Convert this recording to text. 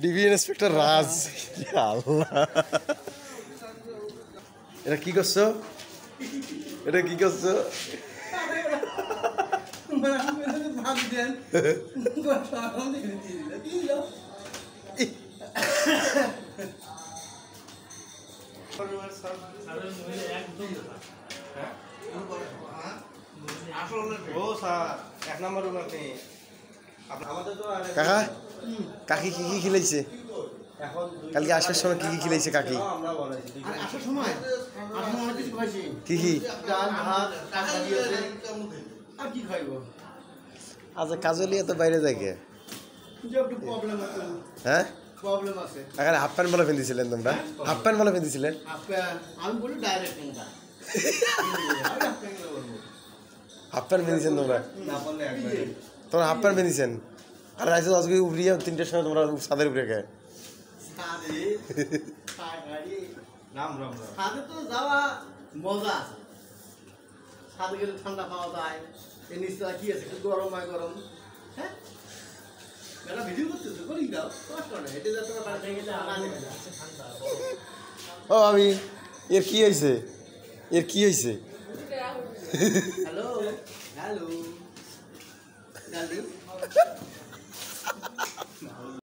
DB inspector রাজ। আল্লাহ, এটা কি করছো? এটা কি করছো? কাকা, কাকি কি কি খিলাইছে কালকে আসার সময়? কি কি খিলাইছে কাকি? কি কি? আচ্ছা, কাজলি এত বাইরে যায় কে? হ্যাঁ, এখানে হাফ প্যান্ট বলে ফেলছিলেন তোমরা? হাফ প্যান্ট বলে ফেলছিলেন? হাফ প্যান্ট বেঁধেছেন তোমরা? তোমরা হাফ প্যান্ট বেঁধেছেন? আর রাইতে আজকে উবরিয়ে 3টার সময় তোমরা ছাদের উপরে খায়। মজা আছে, ছাদে গেলে ঠান্ডা পাওয়া যায়, এর নিচে কি আছে গরম হয় গরম। হ্যাঁ, মেলা ভিডিও করতেছে, করি দাও, কষ্ট নেই, এটা যাতে বাড়ি গেলে ও আমি, এর কি হয়েছে? এর কি হয়েছে? Hello hello